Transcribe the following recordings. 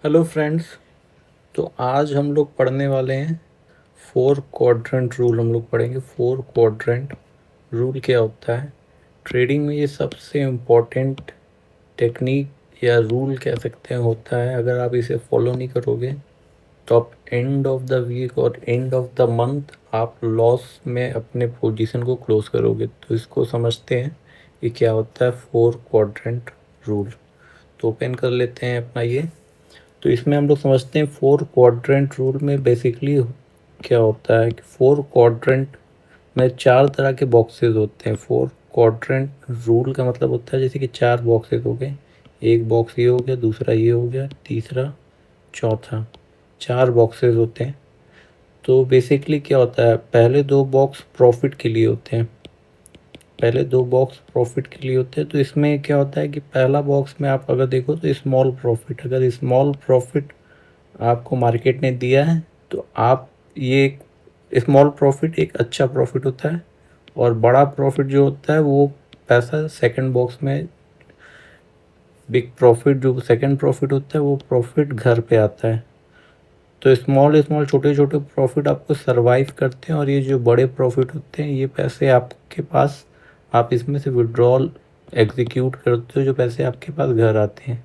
Hello friends. तो आज हम लोग पढ़ने वाले हैं फोर क्वाड्रेंट रूल। हम लोग पढ़ेंगे फोर क्वाड्रेंट रूल क्या होता है। ट्रेडिंग में ये सबसे इम्पोर्टेंट टेक्निक या रूल कह सकते हैं होता है। अगर आप इसे फॉलो नहीं करोगे तो आप एंड ऑफ द वीक और एंड ऑफ द मंथ आप लॉस में अपने पोजीशन को क्लोज करोगे। तो इसको समझते हैं कि क्या होता है फोर क्वाड्रेंट रूल। तो ओपन कर लेते हैं अपना ये। तो इसमें हम लोग समझते हैं फोर क्वाड्रेंट रूल में बेसिकली क्या होता है कि फोर क्वाड्रेंट में चार तरह के बॉक्सेस होते हैं। फोर क्वाड्रेंट रूल का मतलब होता है जैसे कि चार बॉक्सेस हो गए, एक बॉक्स ये हो गया, दूसरा ये हो गया, तीसरा, चौथा, चार बॉक्सेस होते हैं। तो बेसिकली क्या होता है, पहले दो बॉक्स प्रॉफिट के लिए होते हैं। पहले दो बॉक्स प्रॉफिट के लिए होते हैं। तो इसमें क्या होता है कि पहला बॉक्स में आप अगर देखो तो स्मॉल प्रॉफिट, अगर स्मॉल प्रॉफिट आपको मार्केट ने दिया है तो आप ये स्मॉल प्रॉफिट एक अच्छा प्रॉफिट होता है। और बड़ा प्रॉफिट जो होता है वो पैसा सेकंड बॉक्स में, बिग प्रॉफिट जो सेकंड प्रॉफिट होता है वो प्रॉफिट घर पे आता है। तो स्मॉल स्मॉल छोटे छोटे प्रॉफिट आपको सरवाइव करते हैं, और ये जो बड़े प्रॉफिट होते हैं ये पैसे आपके पास, आप इसमें से विड्रॉल एग्जीक्यूट करते हो, जो पैसे आपके पास घर आते हैं।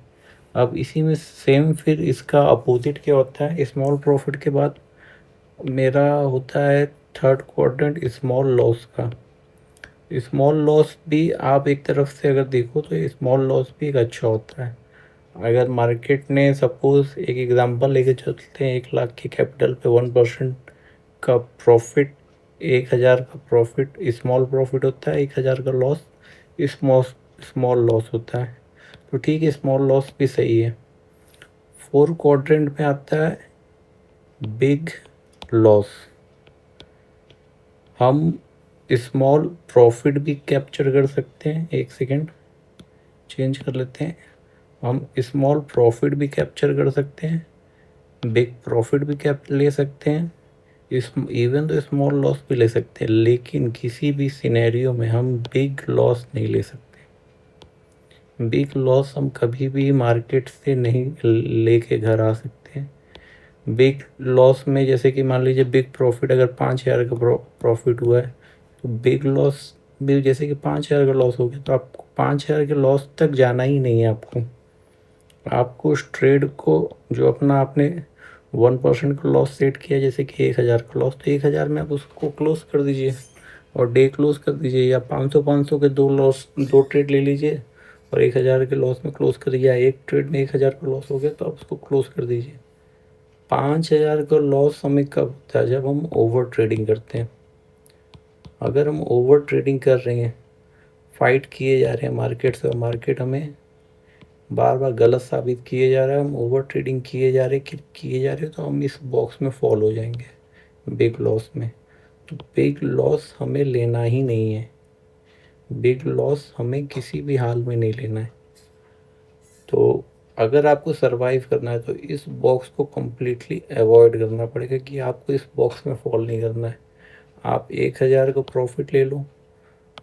अब इसी में सेम फिर इसका अपोजिट क्या होता है, स्मॉल प्रॉफिट के बाद मेरा होता है थर्ड क्वाड्रेंट स्मॉल लॉस का। स्मॉल लॉस भी आप एक तरफ से अगर देखो तो स्मॉल लॉस भी एक अच्छा होता है। अगर मार्केट ने सपोज एक एग्जांपल लेके चलते हैं, 1 लाख के कैपिटल पे 1% का प्रॉफिट, 1,000 का प्रॉफिट स्मॉल प्रॉफिट होता है, 1,000 का लॉस स्मॉल स्मॉल लॉस होता है। तो ठीक है, स्मॉल लॉस भी सही है। फोर क्वाड्रेंट में आता है बिग लॉस। हम स्मॉल प्रॉफिट भी कैप्चर कर सकते हैं, एक सेकेंड चेंज कर लेते हैं। हम स्मॉल प्रॉफिट भी कैप्चर कर सकते हैं, बिग प्रॉफिट भी कैप ले सकते हैं, इस इवन तो स्मॉल लॉस भी ले सकते हैं, लेकिन किसी भी सिनेरियो में हम बिग लॉस नहीं ले सकते। बिग लॉस हम कभी भी मार्केट से नहीं लेके घर आ सकते हैं। बिग लॉस में जैसे कि मान लीजिए बिग प्रॉफिट अगर 5,000 का प्रॉफिट हुआ है, तो बिग लॉस भी जैसे कि 5,000 का लॉस हो गया, तो आपको 5,000 के लॉस तक जाना ही नहीं है। आपको उस ट्रेड को, जो अपना आपने 1% का लॉस सेट किया, जैसे कि 1,000 का लॉस, तो 1,000 में आप उसको क्लोज कर दीजिए और डे क्लोज कर दीजिए, या 500 के दो ट्रेड ले लीजिए और 1,000 के लॉस में क्लोज कर दीजिए, या एक ट्रेड में 1,000 का लॉस हो गया तो आप उसको क्लोज कर दीजिए। 5,000 का लॉस हमें कब होता है, जब हम ओवर ट्रेडिंग करते हैं। अगर हम ओवर ट्रेडिंग कर रहे हैं, फाइट किए जा रहे हैं मार्केट से, और मार्केट हमें बार बार गलत साबित किए जा रहा है, हम ओवर ट्रेडिंग किए जा रहे हैं, तो हम इस बॉक्स में फॉल हो जाएंगे, बिग लॉस में। तो बिग लॉस हमें लेना ही नहीं है। बिग लॉस हमें किसी भी हाल में नहीं लेना है। तो अगर आपको सरवाइव करना है तो इस बॉक्स को कम्प्लीटली अवॉइड करना पड़ेगा, कि आपको इस बॉक्स में फॉल नहीं करना है। आप 1,000 का प्रॉफिट ले लो,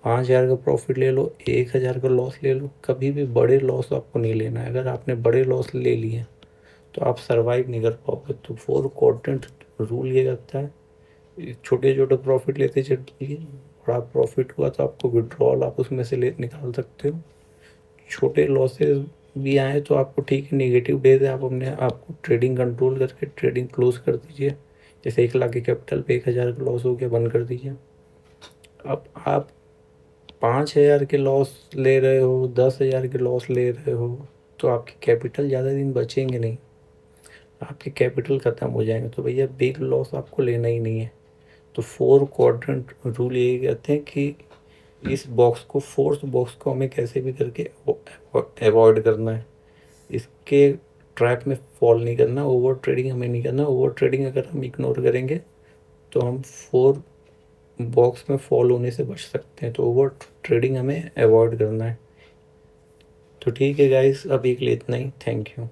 5,000 का प्रॉफिट ले लो, 1,000 का लॉस ले लो, कभी भी बड़े लॉस आपको नहीं लेना है। अगर आपने बड़े लॉस ले लिए तो आप सरवाइव नहीं कर पाओगे। तो फोर क्वाड्रेंट रूल ये कहता है, छोटे छोटे प्रॉफिट लेते चलिए, बड़ा प्रॉफिट हुआ तो आपको विड्रॉल आप उसमें से ले निकाल सकते हो। छोटे लॉसेस भी आए तो आपको ठीक है, नेगेटिव डेज है, आप अपने आपको ट्रेडिंग कंट्रोल करके ट्रेडिंग क्लोज कर दीजिए। जैसे 1 लाख के कैपिटल पे 1,000 का लॉस हो गया, बंद कर दीजिए। अब आप 5,000 के लॉस ले रहे हो, 10,000 के लॉस ले रहे हो, तो आपके कैपिटल ज़्यादा दिन बचेंगे नहीं, आपके कैपिटल ख़त्म हो जाएंगे। तो भैया बिग लॉस आपको लेना ही नहीं है। तो फोर क्वाड्रेंट रूल यही कहते हैं कि इस बॉक्स को, फोर्थ बॉक्स को हमें कैसे भी करके अवॉइड करना है। इसके ट्रैप में फॉल नहीं करना, ओवर ट्रेडिंग हमें नहीं करना। ओवर ट्रेडिंग अगर हम इग्नोर करेंगे तो हम फोर बॉक्स में फॉल होने से बच सकते हैं। तो ओवर ट्रेडिंग हमें अवॉइड करना है। तो ठीक है गाइस, अभी के लिए इतना ही। Thank you.